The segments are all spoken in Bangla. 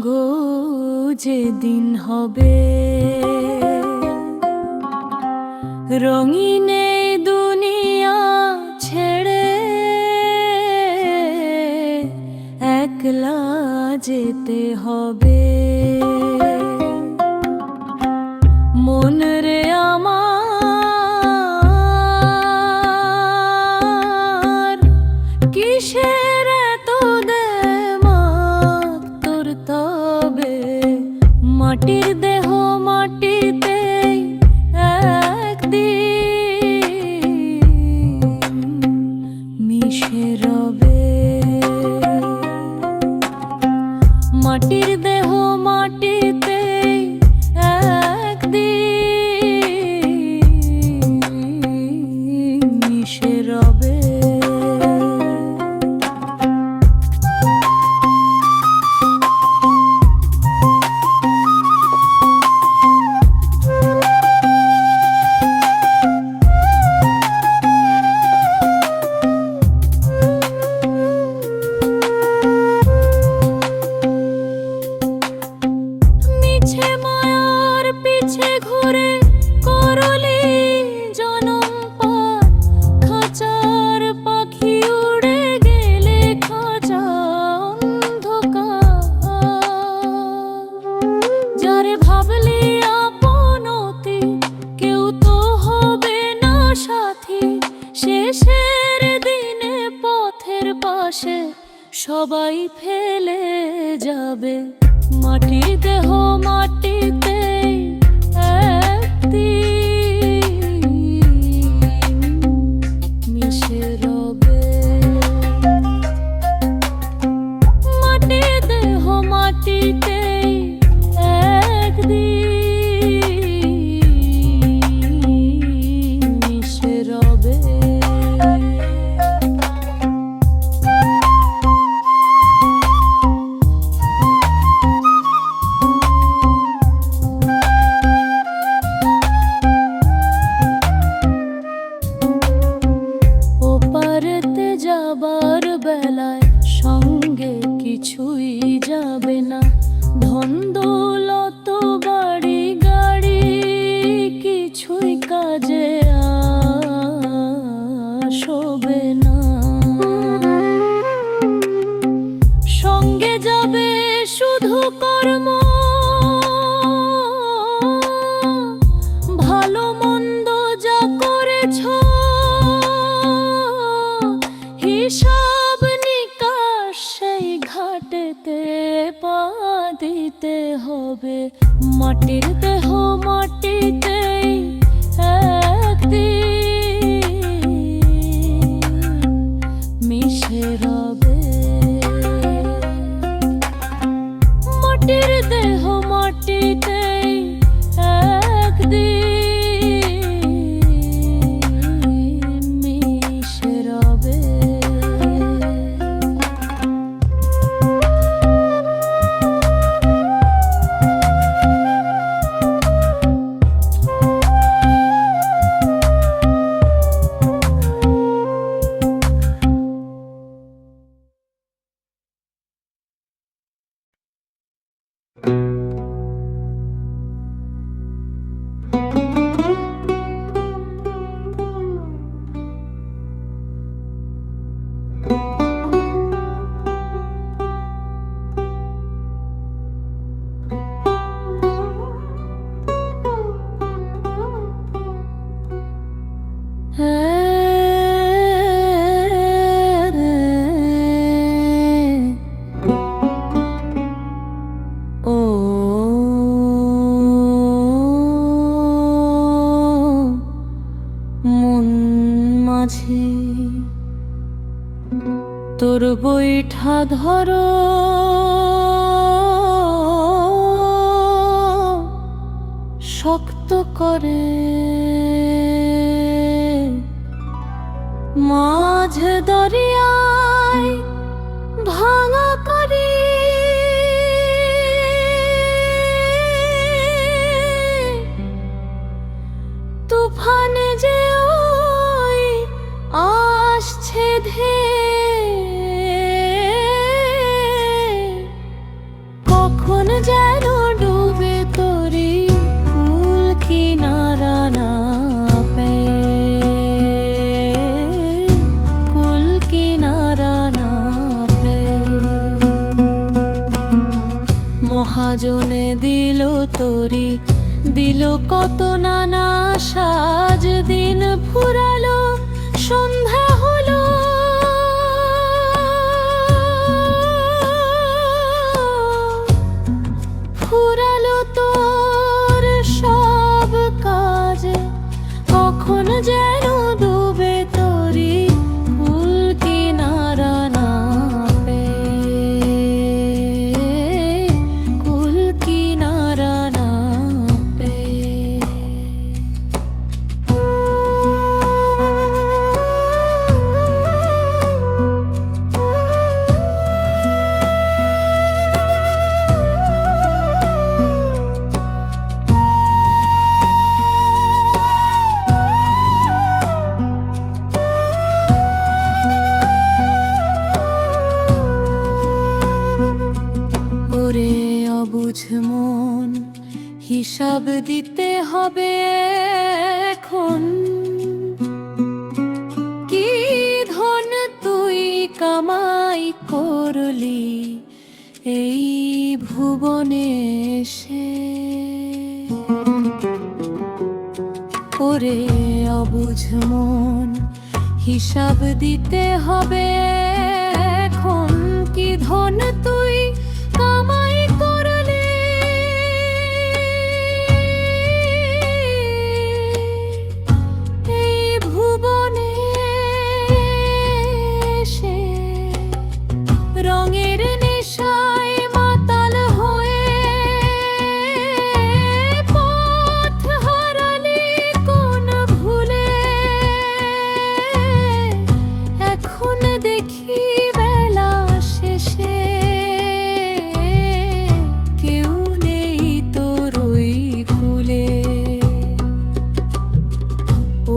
সঙ্গ যেদিন হবে, রঙিন এই দুনিয়া ছেড়ে একলা যেতে হবে। মন রে আমার কিসের এত দেমাক তোর তবে, মাটির দেহ মাটিতে একদিন মিশে রবে। মাটির দেহ মাটিতে একদিন মিশে রবে। মিছে মায়ার পিছে ঘুরে করলি জনম পার, খাঁচার পাখি উড়ে গেলে খাঁচা অন্ধকার। যারে ভাবলি আপনতি কেউ তো হবে না সাথী, শেষের দিনে পথের পাশে সবাই ফেলে যাবে। মাটির দেহ মাটিতে একদিন মিশে রবে। মাটির দেহ মাটিতে একদিন মিশে রবে। ওপারেতে যাবার বেলায় সঙ্গে কিছুই যাবে না, ধন দৌলত বাড়ি গাড়ি কিছুই কাজে আসবে না। সঙ্গে যাবে শুধু কর্ম, ভালো মন্দ যা করেছ হিসাব নিকাশ সেই ঘাটেতে পা দিতে হবে। মাটির দেহ মাটিতে একদিন মিশে রবে। মাটির দেহ মাটিতে একদিন মিশে রবে। তোর বৈঠা ধরো শক্ত করে, মাঝে দরিয়ায় ভাঙা করি তুফানে যে ওই আসছে ধে, কখন কখন যেন ডুবে তোরি কুল কিনারা না পেয়ে, কুল কিনারা না পেয়ে। মহাজনে দিল তোরি, দিল কত নানা সাজ, দিন ফুরালো সন্ধ্যা হলো, ফুরালো তোর সব কাজ, কখন যেন ডুবে তোরি কুল কিনারা না পেয়ে, কুল কিনারা না পেয়ে। ওরে অবুঝ মন, হিসাব দিতে হবে এখন, কি ধন তুই কামাই করলি এই ভুবনে এসে। ওরে অবুঝ মন, হিসাব দিতে হবে এখন, কি ধন তুই কামাই করলি এই ভুবনে এসে। রঙের নেশায় মাতাল হয়ে পথ হারালি কোন ভুলে, এখন দেখি বেলা শেষে কেউ নেই তোর ওই কুলে।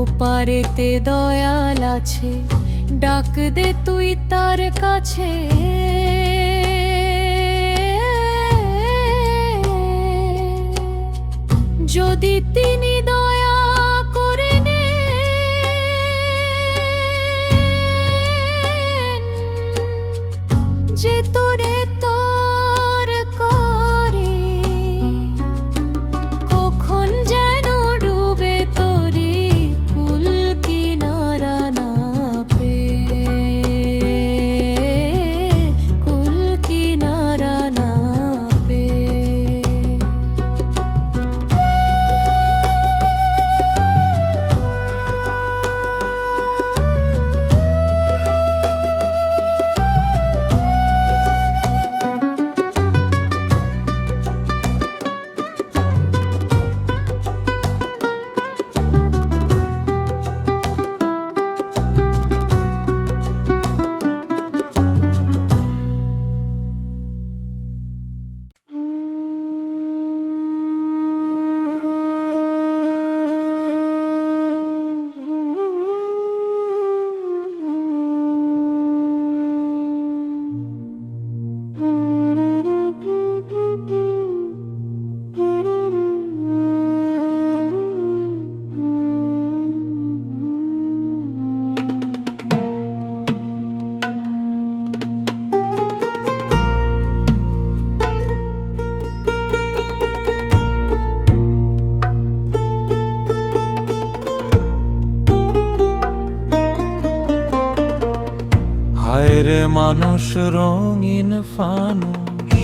ওপারেতে দয়াল আছে, ডাক দে তুই তার কাছে, যদি তিনি দয়া করে নেন, যে তোরে তোর করে, কখন যেন ডুবে তোরি কুল কিনারা না পেয়ে, কুল কিনারা না পেয়ে। হায়রে মানুষ রঙিন ফানুষ,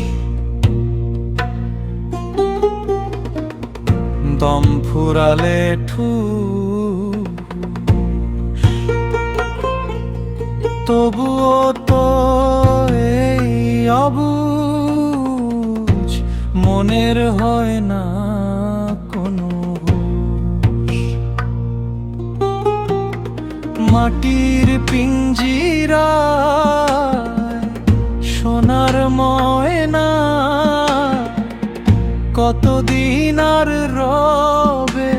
দম ফুরালে ঠুস, তবুও তো এই অবুঝ মনের হয় না কোনো হুঁশ। মাটির পিঞ্জিরায় সোনার ময়না, কতদিন আর রবে,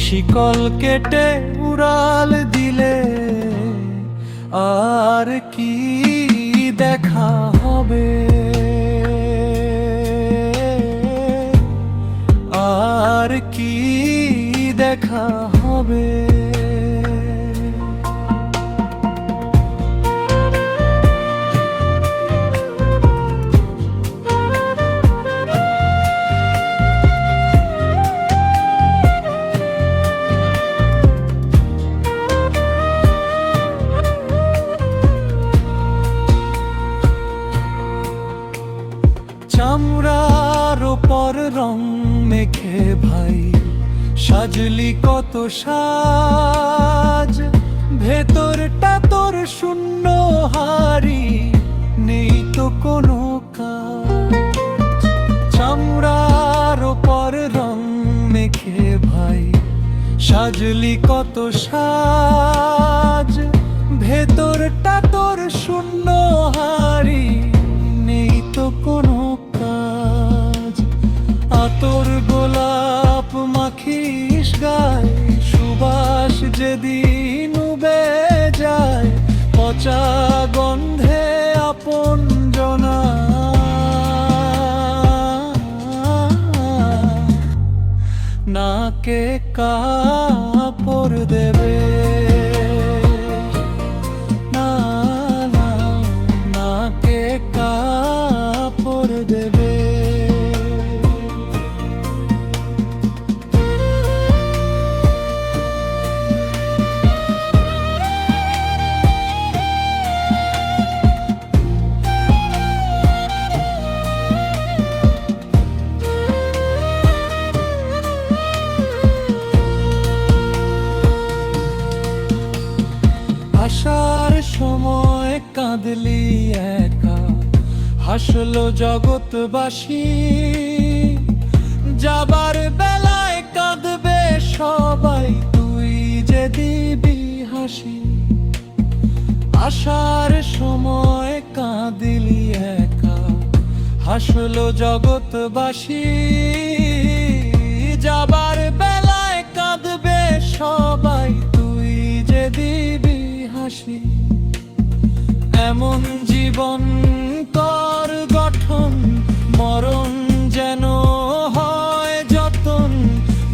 শিকল কেটে উড়াল দিলে আর কি দেখা হবে, আর কি দেখা হবে। চামড়ার ওপর রং মেখে ভাই সাজলি কত সাজ, ভেতরটা তোর শূন্য হারি, নেই তো কোনো কাজ। চামড়ার ওপর রং মেখে ভাই সাজলি কত সাজ, ভেতরটা তোর শূন্য হারি, নেই তো কোনো কাজ। আতর গোলাপ মাখিস গায়ে, সুবাস যেদিন উবে যায়, পচা গন্ধে আপন জনা নাকে কাপড় দেবে, না না নাকে কাপড় দেবে। আসার সময় কাঁদলি একা, হাসলো জগৎবাসী, যাবার বেলায় কাঁদবে সবাই, তুই যে দিবি হাসি। আসার সময় কাঁদলি একা, হাসলো জগৎবাসী, যাবার বেলায় কাঁদবে সবাই, তুই যে দিবি হাসি। এমন জীবন তোর গঠন, মরণ যেন হয় যতন,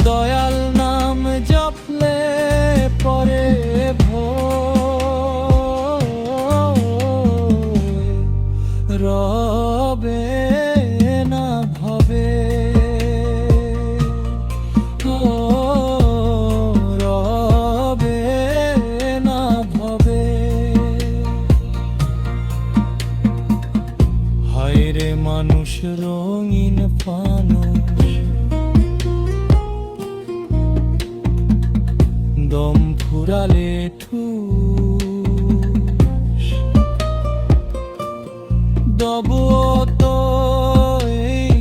দয়াল নাম জপলে পরে ভয় রবে না ভবে, রবে না ভবে। হায়রে মানুষ রঙিন ফানুষ, দম ফুরালে ঠুস, দব তো এই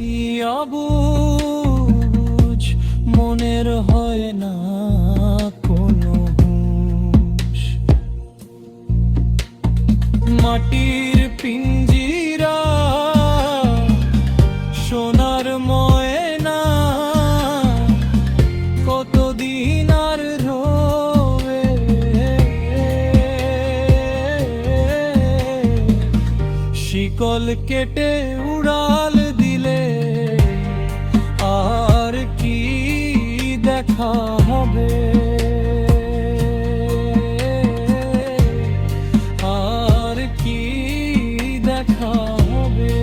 অবুঝ, মনের হয় না কোনো হুঁশ। মাটির পিঞ্জিরা সোনার ময়না, কতদিন আর রবে, শিকল কেটে উড়াল দিলে আর কি দেখা হবে, আর কি দেখা হবে।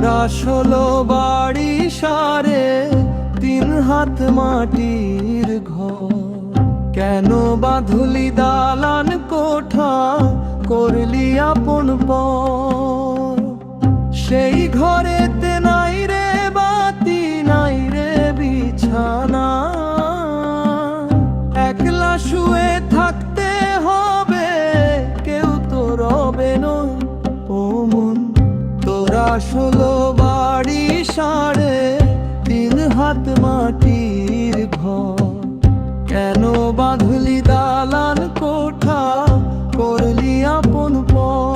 তোরা 16 বাড়ি সারে 3 হাত মাটির ঘর, কেন বাঁধলি দালান কোঠা করলি আপন পর? সেই ঘরেতে নাই রে বাতি, নাই রে বিছানা, একলা শুয়ে থাকতে হবে, কেউ তো রবে নয়। ও মন, তোরা 16 বাড়ি সারে 3 হাত মাটির ঘর, কেন বাঁধলি দালান কোঠা করলি আপন পর?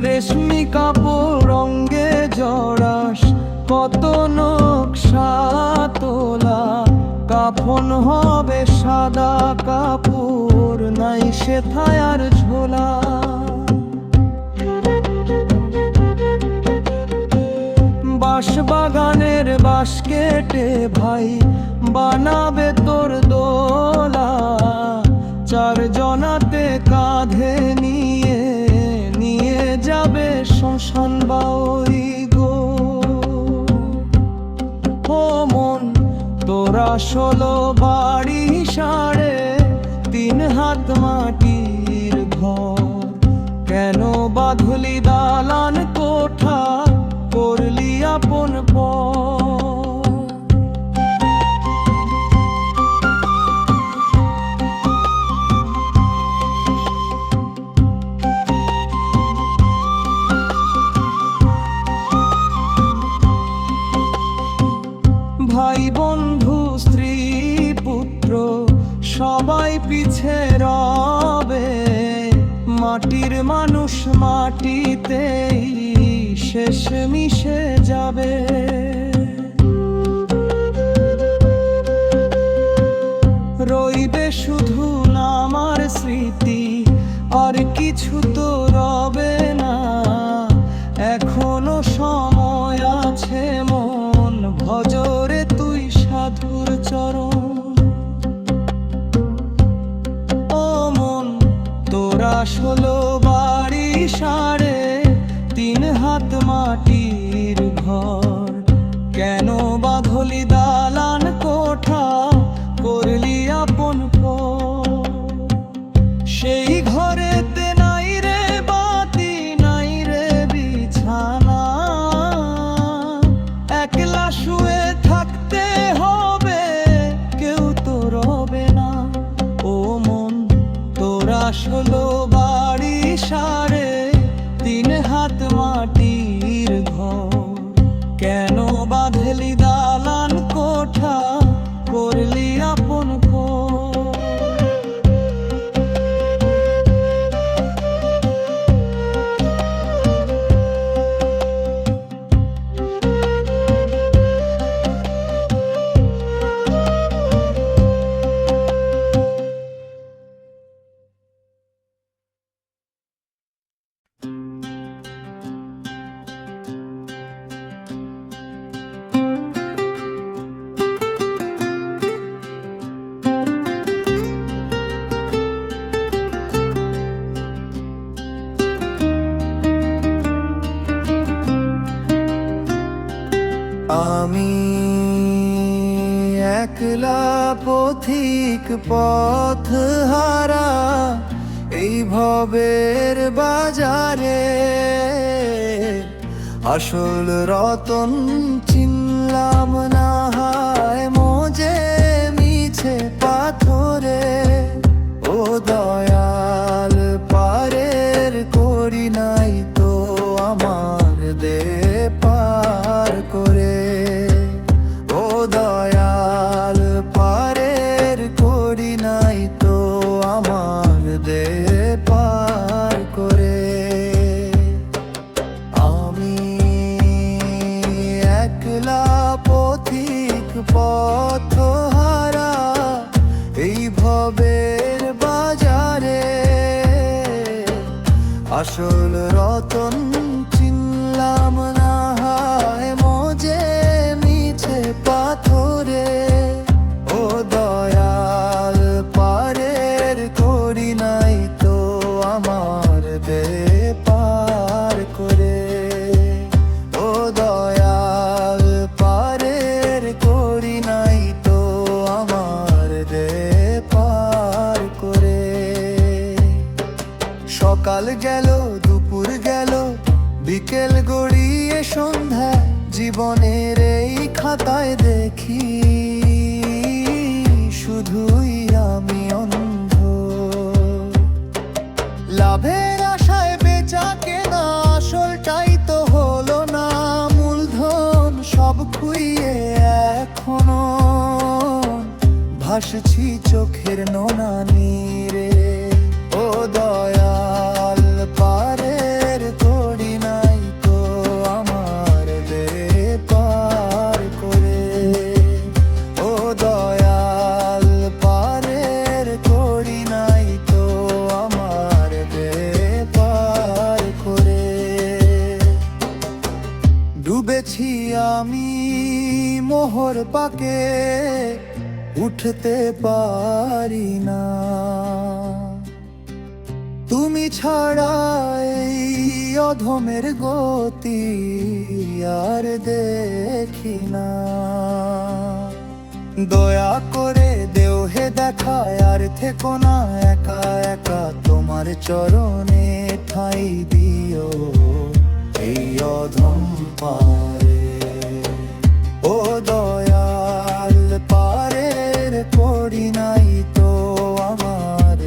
রেশমি কাপড় রঙ্গে জড়াস, কত নকশা তোলা, কাফন হবে সাদা কাপড়, নাই সেথায় আর ঝোলা। বাঁশ বাগানের বাঁশ কেটে ভাই বানাবে তোর দোলা, 4 জনাতে কাঁধে নিয়ে নিয়ে যাবে শ্মশান বাউরি গো। ও মন, তোরা 16 বাড়ি সারে 3 হাত মাটির ঘর, কেন বাঁধলি দালান কোঠা করলি আপন পর? ভাই বন্ধু স্ত্রী পুত্র সবাই পিছে রবে, মাটির মানুষ মাটিতেই শেষ মিশে যাবে। রইবে শুধু নামার স্মৃতি, আর কিছু তো রবে না। এখনো সময় আছে মন, ভজরে তুই সাধুর চরণ। ও মন, তোরা 16 বাড়ি সারে 3 হাত মাটির ঘর, কেন বাঁধলি দালান কোঠা করলি আপন পর? সেই ঘরেতে নাই রে বাতি, নাই রে বিছানা, একলা শুয়ে থাকতে হবে, কেউ তো রবে না। ও মন, তোরা 16 বাড়ি সারে 3 হাত মাটির ঘর, কেন বাঁধলি দালান কোঠা করলি আপন পর? আমি একলা পথিক পথ হারা এই ভবের বাজারে, আসল রতন চিনলাম না, হায় মোজে মিছে পাথরে। ও দয়াল, পারের করি নাই তো আমার দে পার করে। ও দয়াল, পারের করি নাই তো আমার দে পার করে। আমি একলা পথিক আসল রতন চিনলাম না, হায় মজে মিছে পাথরে। ও দয়াল পারের করি নাই তো আমার বেপার করে। ও দয়াল পারের করি নাই তো আমার বেপার করে। সকাল গেল দুপুর গেল বিকেল গড়িয়ে সন্ধ্যা, জীবনের এই খাতায় দেখি শুধুই আমি অন্ধ। লাভের আশায় বেচা কেনা আসলটাই তো হলো না, মূলধন সব খুইয়ে এখনো ভাসছি চোখের নোনা নীরে। ও দয়াল পারের করি নাই তো আমার বেপার করে। ও দয়াল পারের করি নাই তো আমার বেপার করে। ডুবেছি আমি মোহর পাকে, উঠতে পারি না। তুমি ছাড়া এই অধমের গতি আর দেখি না। দয়া করে দেও হে দেখা, আর থেকো না একা একা, তোমার চরণে ঠাঁই দিও এই অধম পারে। ও দয়াল পারের করি নাই তো আমার